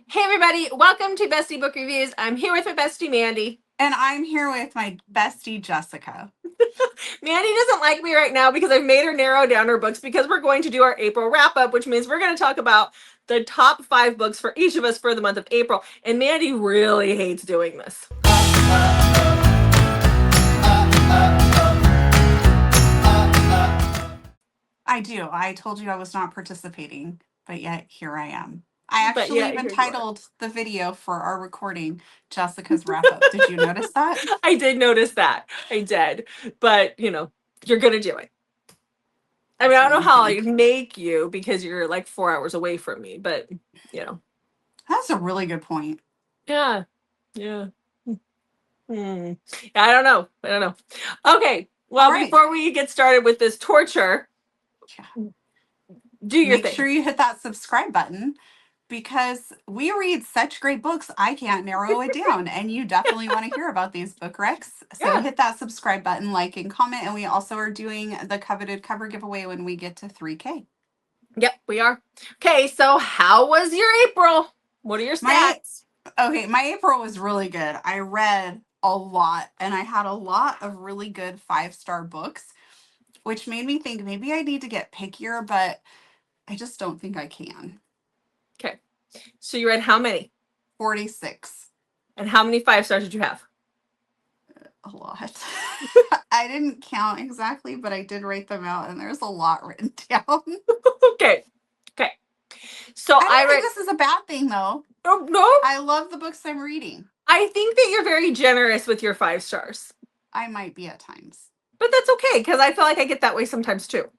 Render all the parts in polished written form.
Hey everybody, welcome to Bestie Book Reviews. I'm here with my bestie Mandy. And I'm here with my bestie Jessica. Mandy doesn't like me right now because I've made her narrow down her books because we're going to do our April wrap-up, which means we're going to talk about the top 5 books for each of us for the month of April. And Mandy really hates doing this. I do. I told you I was not participating, but yet here I am. I But actually yeah, even here you are. titled the video for our recording Jessica's wrap up. Did you notice that? I did notice that. I did. But, you're going to do it. I mean, I That's don't what know you how I think. make you because you're like 4 hours away from me, but, you know. That's a really good point. Yeah. Yeah. Hmm. I don't know. Okay. All Well, right. before we get started with this torture, Yeah. do your Make thing. sure you hit that subscribe button because we read such great books, I can't narrow it down. And you definitely want to hear about these book recs. So Yeah. hit that subscribe button, like, and comment. And we also are doing the coveted cover giveaway when we get to 3K. Yep, we are. Okay, so how was your April? What are your My stats? my April was really good. I read a lot and I had a lot of really good 5-star books, which made me think maybe I need to get pickier, but I just don't think I can. Okay. So you read how many? 46. And how many 5 stars did you have? A lot. I didn't count exactly, but I did write them out and there's a lot written down. Okay. Okay. So I I don't think read this is a bad thing though. no. I love the books I'm reading. I think that you're very generous with your 5 stars. I might be at times. But that's okay because I feel like I get that way sometimes too.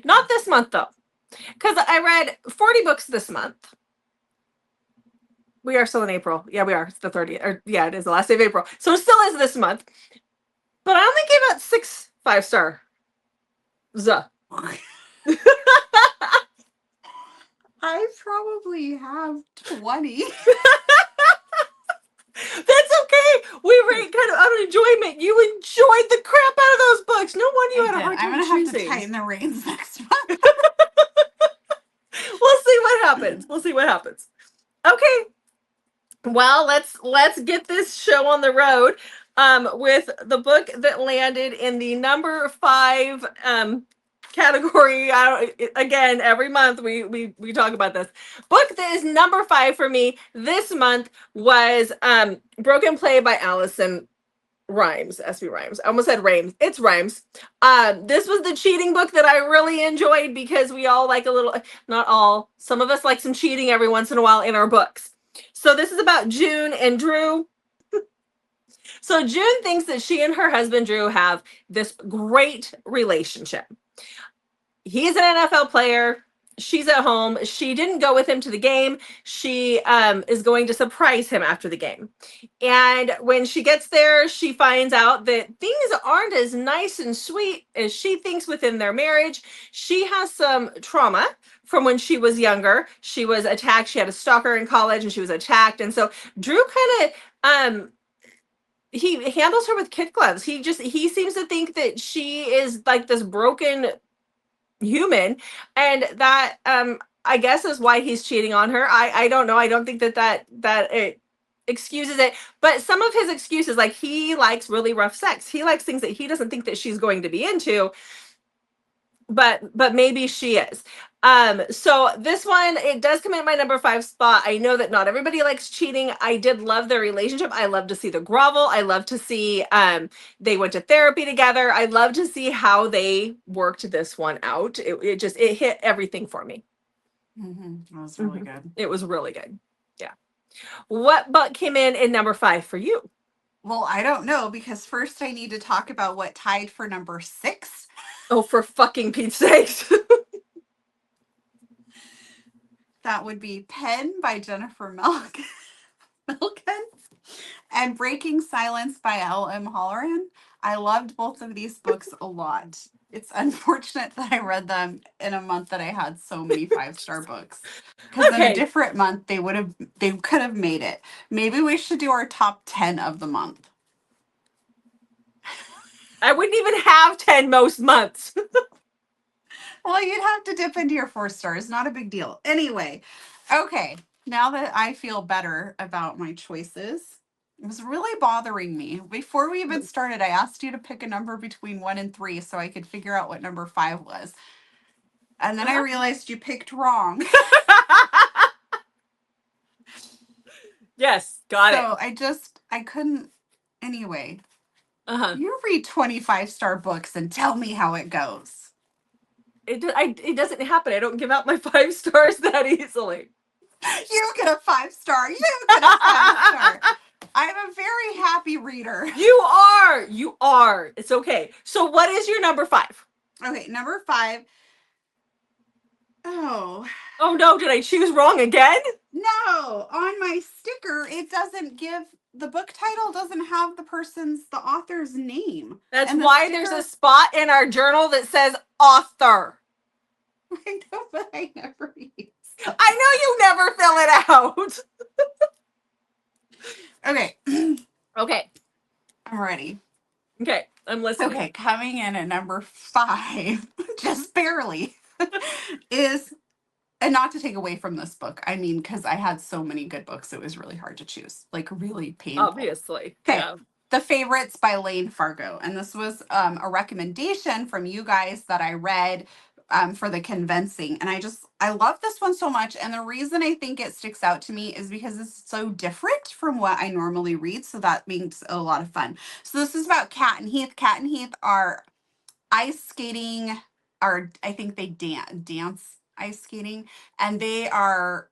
Not this month though. Because I read 40 books this month. We are still in April. Yeah, we are. It's the 30th. Or, yeah, it is the last day of April. So it still is this month. But I only gave out 6 5-star. I probably have 20. That's okay. We rate kind of out of enjoyment. You enjoyed the crap out of those books. No wonder you I had a did. hard I'm time gonna have to choosing. tighten the reins next month. We'll see what happens. We'll see what happens. Okay. Well, let's get this show on the road. With the book that landed in the number 5 category. Again, every month we talk about this book that is number 5 for me this month was Broken Play by Allison Rhymes. SB Rhymes. I almost said Rhymes. It's Rhymes. This was the cheating book that I really enjoyed because we all like a little, not all, some of us like some cheating every once in a while in our books. So this is about June and Drew. So June thinks that she and her husband Drew have this great relationship. He's an NFL player. She's at home. She didn't go with him to the game. She is going to surprise him after the game. And when she gets there, she finds out that things aren't as nice and sweet as she thinks within their marriage. She has some trauma from when she was younger. She was attacked. She had a stalker in college and she was attacked. And so Drew kind of he handles her with kid gloves. He seems to think that she is like this broken human, and that I guess is why he's cheating on her. I don't know. I don't think that it excuses it, but some of his excuses, like he likes really rough sex. He likes things that he doesn't think that she's going to be into, but maybe she is. So this one, it does come in my number 5 spot. I know that not everybody likes cheating. I did love their relationship. I love to see the grovel. I love to see they went to therapy together. I love to see how they worked this one out. It hit everything for me. That was really good. It was really good. Yeah. What book came in number 5 for you? Well, I don't know because first I need to talk about what tied for number 6. Oh, for fucking Pete's sakes. That would be Pen by Jennifer Milken and Breaking Silence by L.M. Holleran. I loved both of these books a lot. It's unfortunate that I read them in a month that I had so many 5-star books. Because in a different month they could have made it. Maybe we should do our top 10 of the month. I wouldn't even have 10 most months. Well, you'd have to dip into your 4 stars. Not a big deal. Anyway, okay. now that I feel better about my choices, it was really bothering me. Before we even started, I asked you to pick a number between 1 and 3 so I could figure out what number 5 was. And then I realized you picked wrong. Yes, got it. So I couldn't. Anyway, Uh-huh. you read 25-star books and tell me how it goes. It doesn't happen. I don't give out my 5 stars that easily. You get a 5-star. You get a 5-star. I'm a very happy reader. You are. You are. It's okay. So what is your number 5? Okay, number 5. Oh. Oh no, did I choose wrong again? No, on my sticker, it doesn't give, the book title doesn't have the author's name. That's why there's a spot in our journal that says author. I know, but I never use. I know you never fill it out. Okay. Okay. I'm ready. Okay, I'm listening. Okay, coming in at number 5, just barely, is, and not to take away from this book, I mean, because I had so many good books, it was really hard to choose, like really painful. Obviously. Okay. Yeah. The Favorites by Lane Fargo. And this was a recommendation from you guys that I read for the convincing. And I love this one so much. And the reason I think it sticks out to me is because it's so different from what I normally read. So that makes a lot of fun. So this is about Cat and Heath. Cat and Heath are ice skating, or I think they dance ice skating. And they are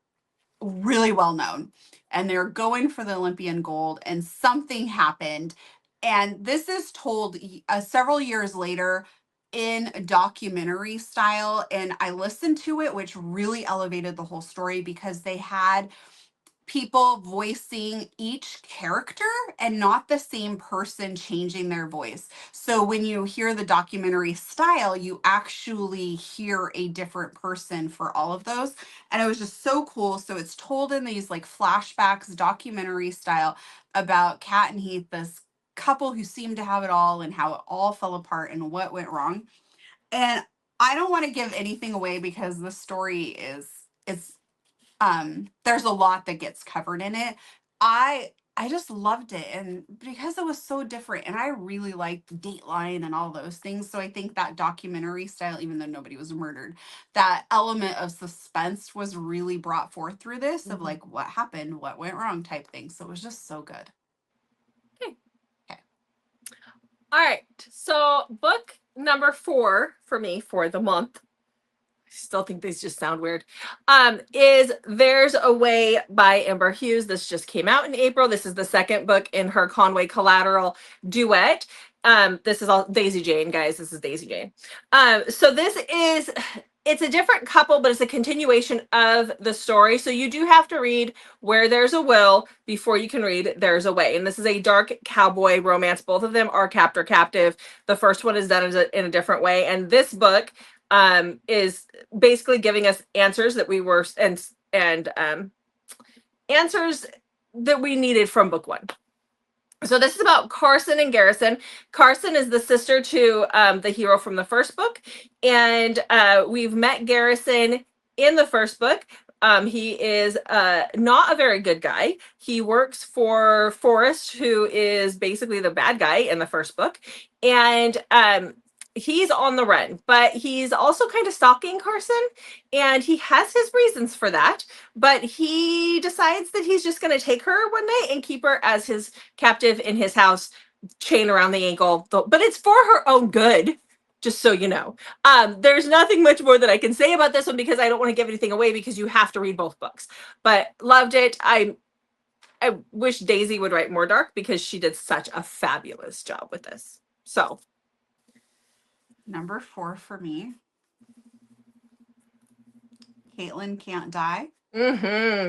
really well known, and they're going for the Olympian gold, and something happened, and this is told several years later in documentary style, and I listened to it, which really elevated the whole story because they had people voicing each character and not the same person changing their voice. So when you hear the documentary style, you actually hear a different person for all of those. And it was just so cool. So it's told in these like flashbacks, documentary style, about Kat and Heath, this couple who seemed to have it all and how it all fell apart and what went wrong. And I don't want to give anything away because the story it's there's a lot that gets covered in it. I just loved it, and because it was so different, and I really liked Dateline and all those things, so I think that documentary style, even though nobody was murdered, that element of suspense was really brought forth through this, of like what happened, what went wrong type thing. So it was just so good. Okay. All right, so book number 4 for me for the month, I still think these just sound weird, is There's a Way by Amber Hughes. This just came out in April. This is the second book in her Conway Collateral duet. This is all Daisy Jane, guys. This is Daisy Jane. So it's a different couple, but it's a continuation of the story. So you do have to read Where There's a Will before you can read There's a Way. And this is a dark cowboy romance. Both of them are captor captive. The first one is done in a different way. And this book is basically giving us answers that we were and answers that we needed from book 1. So this is about Carson and Garrison. Carson is the sister to the hero from the first book, and we've met Garrison in the first book. He is not a very good guy. He works for Forrest, who is basically the bad guy in the first book, and he's on the run, but he's also kind of stalking Carson, and he has his reasons for that, but he decides that he's just going to take her one night and keep her as his captive in his house, chain around the ankle, but it's for her own good, just so you know. There's nothing much more that I can say about this one because I don't want to give anything away because you have to read both books, but loved it. I wish Daisy would write more dark because she did such a fabulous job with this. So Number 4 for me, Caitlin Can't Die.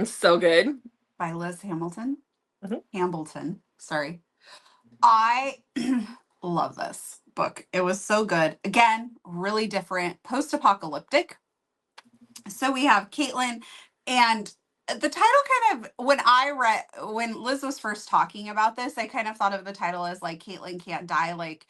So good. By Liz Hamilton. Mm-hmm. Sorry. I love this book. It was so good. Again, really different, post-apocalyptic. So we have Caitlin, and the title kind of, when Liz was first talking about this, I kind of thought of the title as like Caitlin can't die, like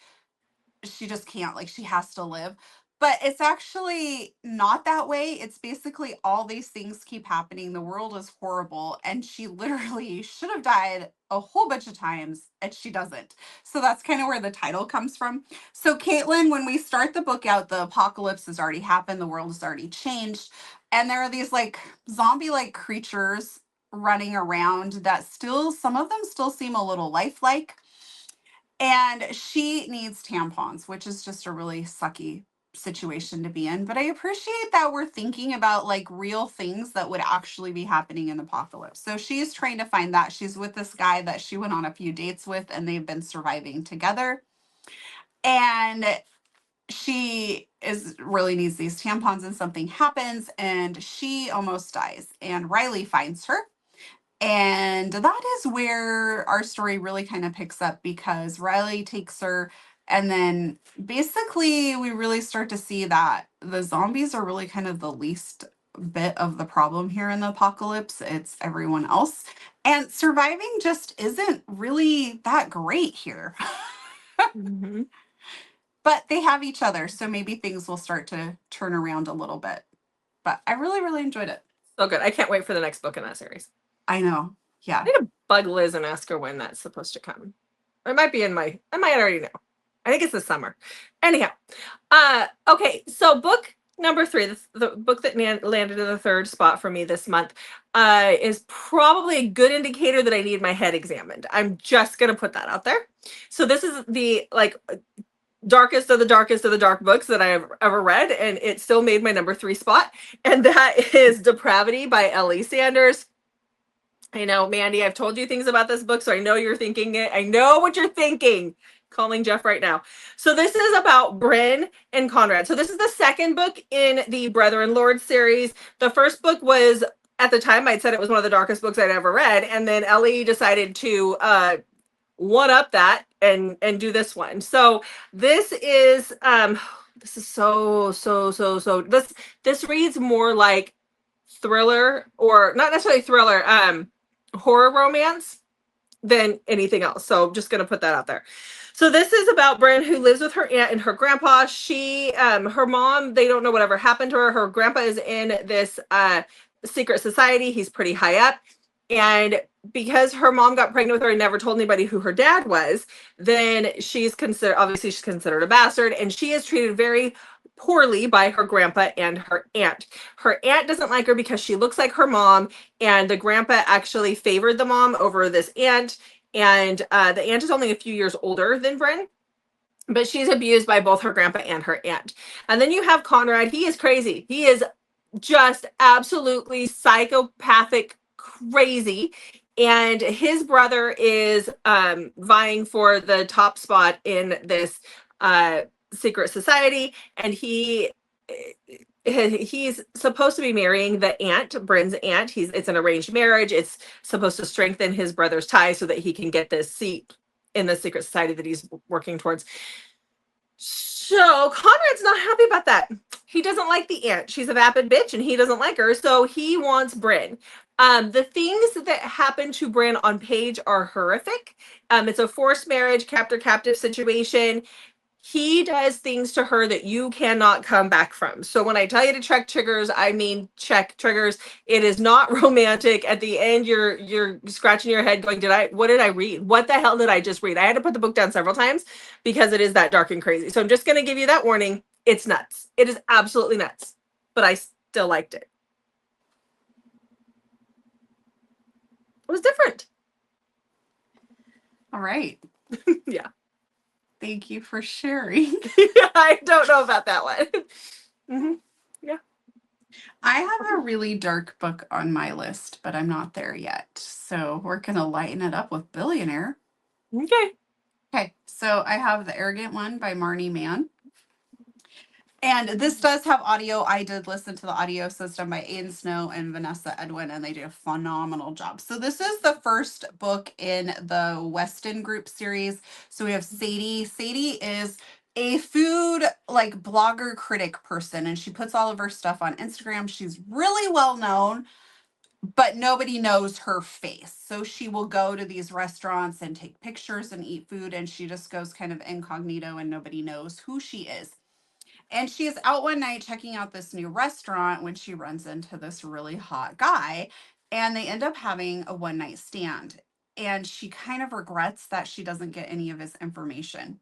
she just can't, like she has to live. But it's actually not that way. It's basically all these things keep happening. The world is horrible. And she literally should have died a whole bunch of times, and she doesn't. So that's kind of where the title comes from. So, Caitlin, when we start the book out, the apocalypse has already happened, the world has already changed. And there are these like zombie like creatures running around that still, some of them still seem a little lifelike. And she needs tampons, which is just a really sucky situation to be in. But I appreciate that we're thinking about like real things that would actually be happening in the apocalypse. So she's trying to find that. She's with this guy that she went on a few dates with, and they've been surviving together. And she is really needs these tampons, and something happens and she almost dies. And Riley finds her, and that is where our story really kind of picks up, because Riley takes her, and then basically we really start to see that the zombies are really kind of the least bit of the problem here in the apocalypse. It's everyone else. And surviving just isn't really that great here. Mhm. But they have each other, so maybe things will start to turn around a little bit. But I really, really enjoyed it. So good. I can't wait for the next book in that series. I know. Yeah. I need to bug Liz and ask her when that's supposed to come. It might be I might already know. I think it's this summer. Anyhow, okay, so book number 3, the book that landed in the 3rd spot for me this month, is probably a good indicator that I need my head examined. I'm just gonna put that out there. So this is the like darkest of the darkest of the dark books that I have ever read, and it still made my number 3 spot, and that is Depravity by Ellie Sanders. I know, Mandy, I've told you things about this book, so I know you're thinking it. I know what you're thinking. Calling Jeff right now. So this is about Bryn and Conrad. So this is the second book in the Brother and Lord series. The first book was, at the time, I'd said it was one of the darkest books I'd ever read, and then Ellie decided to one up that and do this one. So this is this is so this reads more like thriller, or not necessarily thriller, horror romance than anything else. So I'm just going to put that out there. So this is about Bryn, who lives with her aunt and her grandpa. She, her mom, they don't know whatever happened to her. Her grandpa is in this secret society. He's pretty high up. And because her mom got pregnant with her and never told anybody who her dad was, then she's considered a bastard, and she is treated very poorly by her grandpa and her aunt. Her aunt doesn't like her because she looks like her mom, and the grandpa actually favored the mom over this aunt. And the aunt is only a few years older than Bryn, but she's abused by both her grandpa and her aunt. And then you have Conrad. He is crazy. He is just absolutely psychopathic crazy. And his brother is vying for the top spot in this secret society, and he's supposed to be marrying the aunt, Bryn's aunt. It's an arranged marriage. It's supposed to strengthen his brother's ties so that he can get this seat in the secret society that he's working towards. So Conrad's not happy about that. He doesn't like the aunt. She's a vapid bitch, and he doesn't like her, so he wants Bryn. The things that happen to Bryn on page are horrific. It's a forced marriage, captive situation. He does things to her that you cannot come back from. So when I tell you to check triggers, I mean check triggers. It is not romantic. At the end, you're scratching your head going, what did I read? What the hell did I just read? I had to put the book down several times because it is that dark and crazy. So I'm just going to give you that warning. It's nuts. It is absolutely nuts. But I still liked it. It was different. All right. Yeah. Thank you for sharing. I don't know about that one. Mm-hmm. Yeah. I have a really dark book on my list, but I'm not there yet. So we're going to lighten it up with Billionaire. Okay. Okay. So I have The Arrogant One by Marnie Mann. And this does have audio. I did listen to the audio system by Aiden Snow and Vanessa Edwin, and they did a phenomenal job. So this is the first book in the Weston Group series. So we have Sadie. Sadie is a food like blogger critic person, and she puts all of her stuff on Instagram. She's really well known, but nobody knows her face. So she will go to these restaurants and take pictures and eat food, and she just goes kind of incognito, and nobody knows who she is. And she's out one night checking out this new restaurant when she runs into this really hot guy, and they end up having a one night stand. And she kind of regrets that she doesn't get any of his information.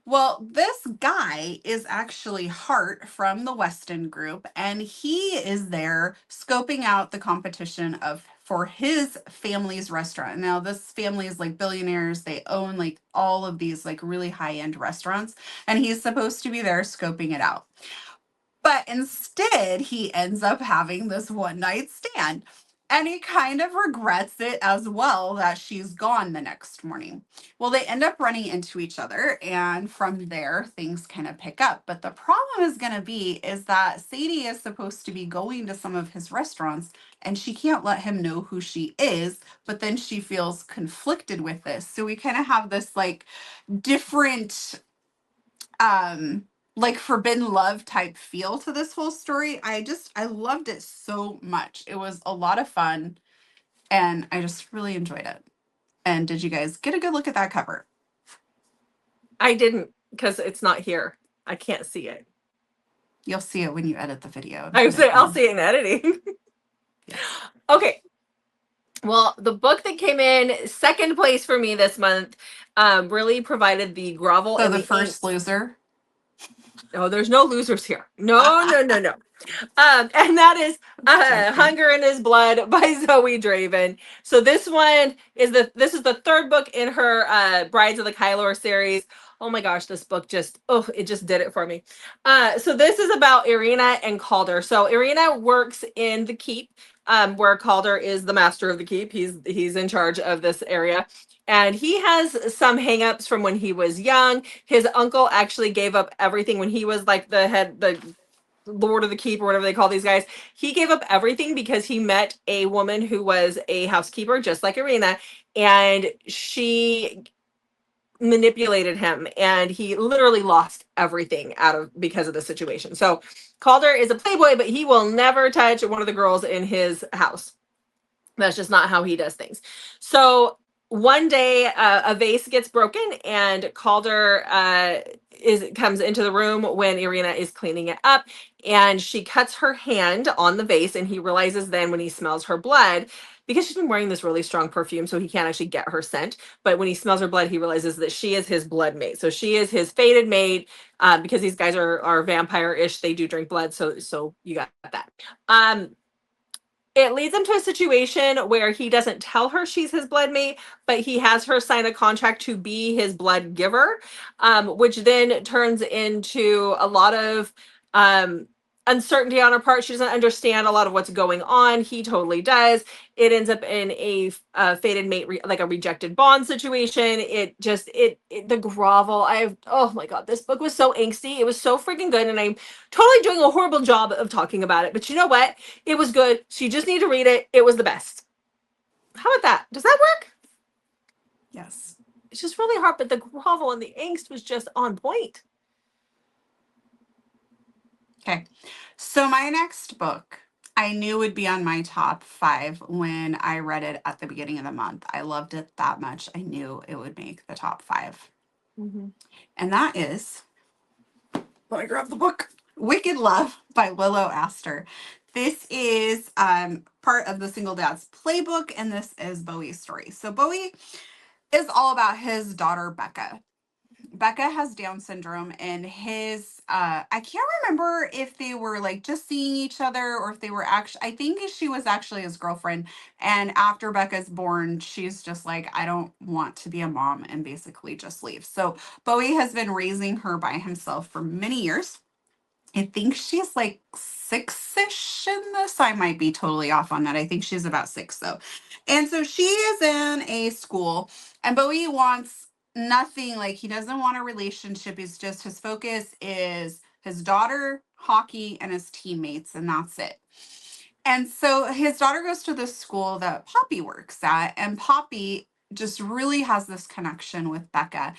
Well, this guy is actually Hart from the Weston Group, and he is there scoping out the competition of for his family's restaurant. Now, this family is like billionaires. They own like all of these like really high-end restaurants, and he's supposed to be there scoping it out. But instead, he ends up having this one night stand. And he kind of regrets it as well that she's gone the next morning. Well, they end up running into each other, and from there, things kind of pick up. But the problem is going to be is that Sadie is supposed to be going to some of his restaurants, and she can't let him know who she is. But then she feels conflicted with this. So we kind of have this like different like forbidden love type feel to this whole story. I loved it so much. It was a lot of fun, and I just really enjoyed it. And did you guys get a good look at that cover? I didn't, because it's not here. I can't see it. You'll see it when you edit the video. I'll see it in editing. Yes. Okay. Well, the book that came in second place for me this month really provided the grovel. So and the first loser. No, there's no losers here. No. And that is Hunger in His Blood by Zoe Draven. So this one is the third book in her Brides of the Kylor series. Oh my gosh, this book it just did it for me. So this is about Irina and Calder. So Irina works in the keep, where Calder is the master of the keep. He's in charge of this area. And he has some hangups from when he was young. His uncle actually gave up everything when he was like the Lord of the Keep or whatever they call these guys. He gave up everything because he met a woman who was a housekeeper, just like Irina, and she manipulated him, and he literally lost everything because of the situation. So Calder is a playboy, but he will never touch one of the girls in his house. That's just not how he does things. So one day, a vase gets broken, and Calder comes into the room when Irina is cleaning it up, and she cuts her hand on the vase, and he realizes then when he smells her blood, because she's been wearing this really strong perfume, so he can't actually get her scent. But when he smells her blood, he realizes that she is his blood mate. So she is his fated mate, because these guys are vampire-ish. They do drink blood, so you got that. It leads him to a situation where he doesn't tell her she's his blood mate, but he has her sign a contract to be his blood giver, which then turns into a lot of uncertainty on her part. She doesn't understand a lot of what's going on. He totally does. It ends up in a fated mate, like a rejected bond situation. The grovel. Oh my God, this book was so angsty. It was so freaking good. And I'm totally doing a horrible job of talking about it. But you know what? It was good. So you just need to read it. It was the best. How about that? Does that work? Yes. It's just really hard, but the grovel and the angst was just on point. Okay. So my next book I knew would be on my top 5 when I read it at the beginning of the month. I loved it that much. I knew it would make the top 5. Mm-hmm. And that is, let me grab the book, Wicked Love by Willow Astor. This is part of the Single Dad's Playbook, and this is Bowie's story. So Bowie is all about his daughter, Becca. Becca has Down syndrome, and I can't remember if they were like just seeing each other or if they were actually, I think she was actually his girlfriend. And after Becca's born, she's just like, I don't want to be a mom, and basically just leaves. So Bowie has been raising her by himself for many years. I think she's like 6-ish in this. I might be totally off on that. I think she's about 6 though. And so she is in a school, and Bowie wants nothing, like he doesn't want a relationship. He's just, his focus is his daughter, hockey, and his teammates, and that's it. And so his daughter goes to this school that Poppy works at, and Poppy just really has this connection with Becca.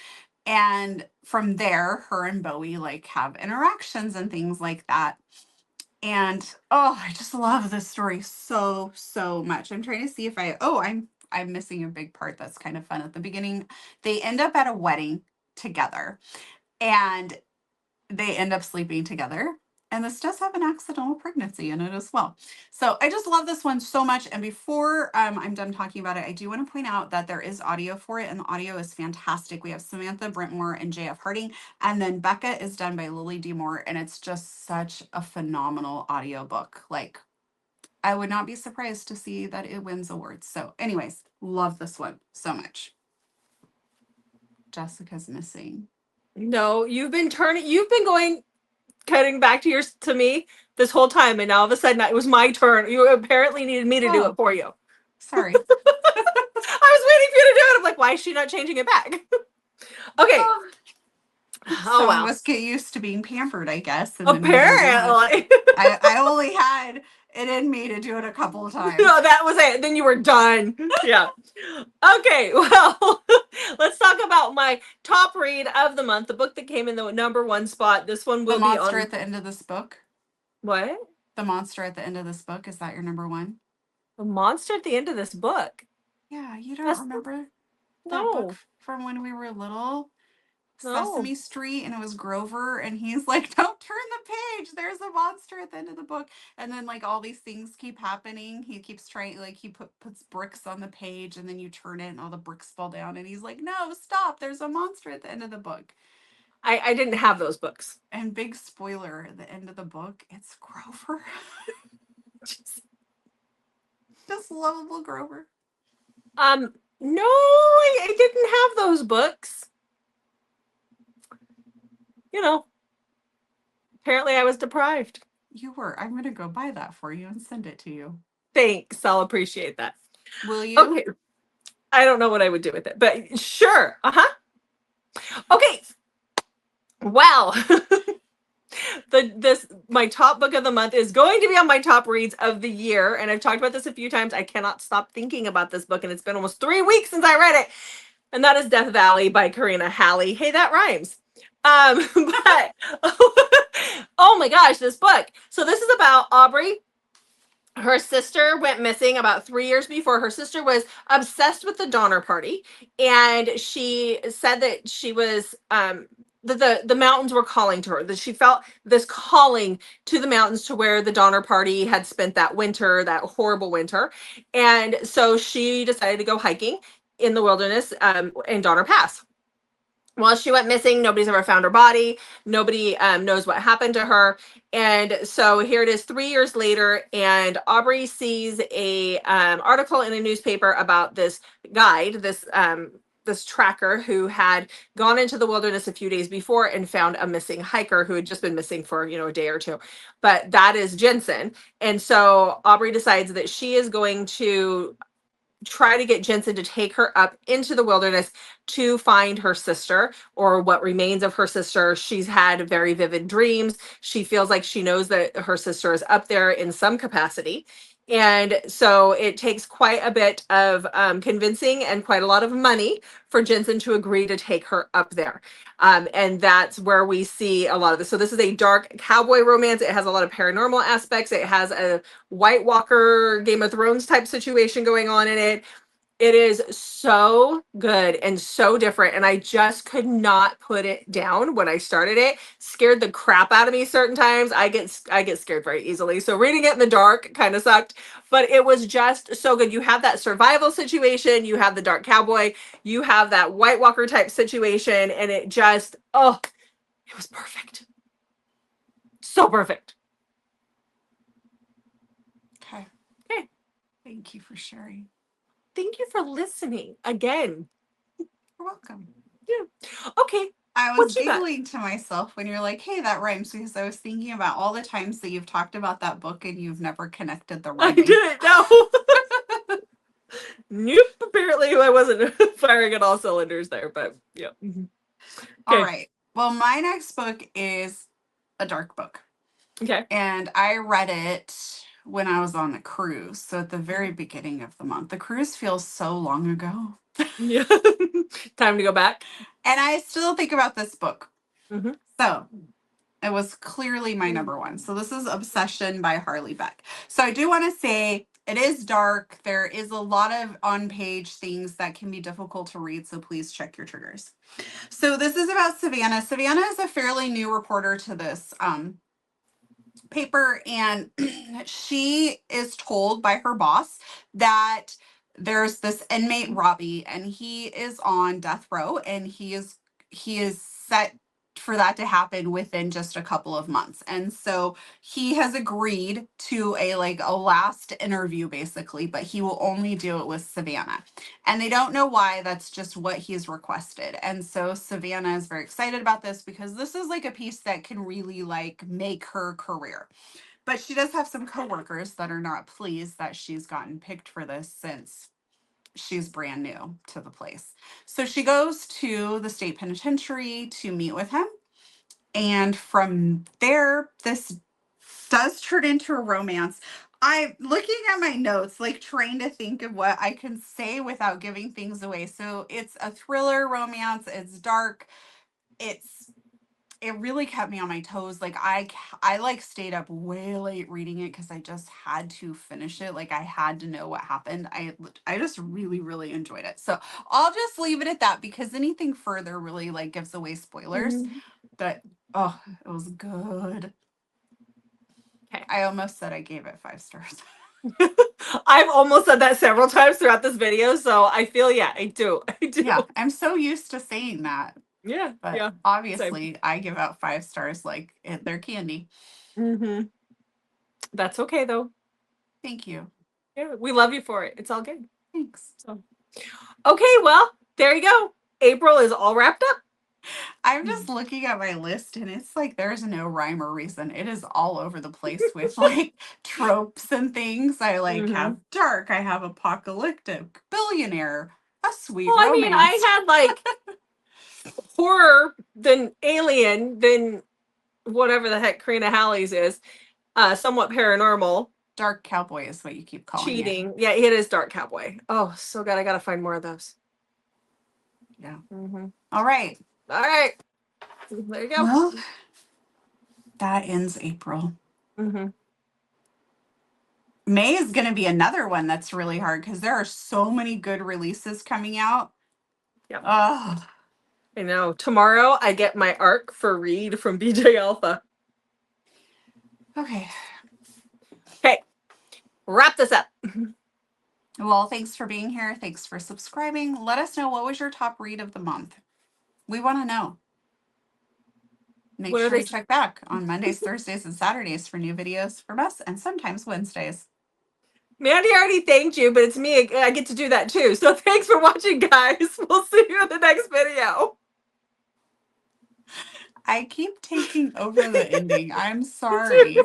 And from there, her and Bowie like have interactions and things like that. And I just love this story so much. I'm trying to see if I'm missing a big part that's kind of fun at the beginning. They end up at a wedding together, and they end up sleeping together. And this does have an accidental pregnancy in it as well. So I just love this one so much. And before I'm done talking about it, I do want to point out that there is audio for it, and the audio is fantastic. We have Samantha Brentmore and J.F. Harding, and then Becca is done by Lily D. Moore, and it's just such a phenomenal audiobook. Like, I would not be surprised to see that it wins awards. So anyways, love this one so much. Jessica's missing. No, you've been going cutting back to me this whole time, and now all of a sudden it was my turn. You apparently needed me to do it for you. Sorry. I was waiting for you to do it. I'm like, why is she not changing it back? Okay. Some of us get used to being pampered, I guess. And apparently. I only had it in me to do it a couple of times. No, that was it. Then you were done. Yeah. Okay, well, let's talk about my top read of the month, the book that came in the number 1 spot. This one will be on... The monster at the end of this book? What? The monster at the end of this book, is that your number 1? The monster at the end of this book? Yeah, you don't remember that book from when we were little? Sesame Street, and it was Grover, and he's like, don't turn the page, there's a monster at the end of the book. And then like all these things keep happening. He keeps trying, like he puts bricks on the page, and then you turn it and all the bricks fall down, and he's like, no, stop, there's a monster at the end of the book. I didn't have those books. And big spoiler, at the end of the book, it's Grover. Just lovable Grover. No, I didn't have those books. You know, apparently I was deprived. You were. I'm going to go buy that for you and send it to you. Thanks. I'll appreciate that. Will you? Okay. I don't know what I would do with it, but sure. Okay. Well, my top book of the month is going to be on my top reads of the year. And I've talked about this a few times. I cannot stop thinking about this book, and it's been almost 3 weeks since I read it. And that is Death Valley by Karina Halley. Hey, that rhymes. But oh my gosh, this book. So this is about Aubrey. Her sister went missing about 3 years before. Her sister was obsessed with the Donner Party, and she said that she was the mountains were calling to her, that she felt this calling to the mountains to where the Donner Party had spent that winter, that horrible winter. And so she decided to go hiking in the wilderness in Donner Pass. Well, she went missing. Nobody's ever found her body. Nobody knows what happened to her. And so here it is 3 years later, and Aubrey sees a article in a newspaper about this guide, this tracker who had gone into the wilderness a few days before and found a missing hiker who had just been missing for, a day or two. But that is Jensen. And so Aubrey decides that she is going to try to get Jensen to take her up into the wilderness to find her sister, or what remains of her sister. She's had very vivid dreams. She feels like she knows that her sister is up there in some capacity. And so it takes quite a bit of convincing and quite a lot of money for Jensen to agree to take her up there. And that's where we see a lot of this. So this is a dark cowboy romance. It has a lot of paranormal aspects. It has a White Walker, Game of Thrones type situation going on in it. It is so good and so different, and I just could not put it down when I started it. Scared the crap out of me certain times. I get scared very easily. So reading it in the dark kind of sucked, but it was just so good. You have that survival situation, you have the dark cowboy, you have that White Walker type situation, and it just, it was perfect. So perfect. Okay. Thank you for sharing. Thank you for listening again. You're welcome. Yeah. Okay. I was giggling to myself when you're like, hey, that rhymes, because I was thinking about all the times that you've talked about that book and you've never connected the rhyming. I didn't know. Nope. Apparently I wasn't firing at all cylinders there, but yeah. Okay. All right. Well, my next book is a dark book. Okay. And I read it when I was on the cruise. So at the very beginning of the month. The cruise feels so long ago. Yeah. Time to go back. And I still think about this book. Mm-hmm. So it was clearly my number 1. So this is Obsession by Harley Beck. So I do want to say It is dark. There is a lot of on-page things that can be difficult to read, so please check your triggers. So this is about Savannah. Savannah is a fairly new reporter to this paper, and she is told by her boss that there's this inmate Robbie, and he is on death row, and he is set for that to happen within just a couple of months. And so he has agreed to a last interview basically, but he will only do it with Savannah. And they don't know why, that's just what he's requested. And so Savannah is very excited about this because this is like a piece that can really make her career. But she does have some coworkers that are not pleased that she's gotten picked for this since she's brand new to the place. So she goes to the state penitentiary to meet with him. And from there, this does turn into a romance. I'm looking at my notes, trying to think of what I can say without giving things away. So it's a thriller romance. It's dark. It really kept me on my toes. I stayed up way late reading it because I just had to finish it. I had to know what happened. I just really, really enjoyed it. So I'll just leave it at that because anything further really gives away spoilers. Mhm. But oh, it was good. Okay. I almost said I gave it 5 stars. I've almost said that several times throughout this video, so I feel I do. Yeah, I'm so used to saying that. Yeah, But yeah. obviously I give out 5 stars like they're candy. Mm-hmm. That's okay though. Thank you. Yeah, we love you for it. It's all good. Thanks. So, okay, well, there you go. April is all wrapped up. I'm just looking at my list and it's there's no rhyme or reason. It is all over the place with tropes and things. I have dark, I have apocalyptic, billionaire, a sweet Well, romance. I mean, I had horror, then alien, then whatever the heck Karina Hallie's is, somewhat paranormal. Dark cowboy is what you keep calling cheating. it. Yeah, it is dark cowboy. Oh, so good. I gotta find more of those. Yeah. Mm-hmm. All right. There you go. Well, that ends April. Mm-hmm. May is going to be another one that's really hard because there are so many good releases coming out. Yep. I know. Tomorrow I get my arc for read from BJ Alpha. Okay. Wrap this up. Well, thanks for being here. Thanks for subscribing. Let us know, what was your top read of the month? We want to know. Make sure you check back on Mondays, Thursdays, and Saturdays for new videos from us, and sometimes Wednesdays. Mandy already thanked you, but it's me. I get to do that too. So thanks for watching, guys. We'll see you in the next video. I keep taking over the ending. I'm sorry.